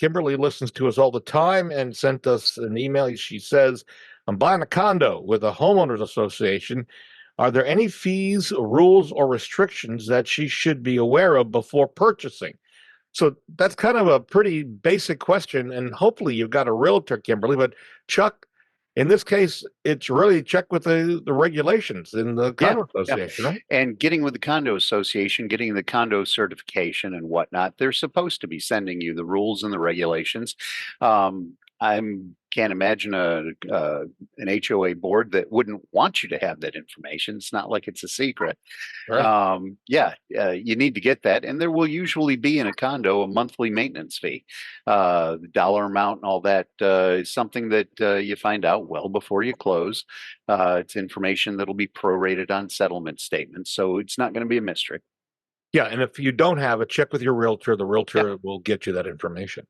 Kimberly listens to us all the time and sent us an email. She says, I'm buying a condo with a homeowners association. Are there any fees, rules, or restrictions that she should be aware of before purchasing? So that's kind of a pretty basic question, and hopefully you've got a realtor, Kimberly. But Chuck, in this case, it's really check with the regulations in the Yeah, condo yeah. association, right? And getting with the condo association, getting the condo certification and whatnot, they're supposed to be sending you the rules and the regulations. I can't imagine an HOA board that wouldn't want you to have that information. It's not like it's a secret. Right. Yeah, you need to get that, and there will usually be in a condo a monthly maintenance fee. The dollar amount and all that is something that you find out well before you close. It's information that'll be prorated on settlement statements, so it's not going to be a mystery. Yeah, and if you don't have it, check with your realtor. The Yeah, realtor will get you that information.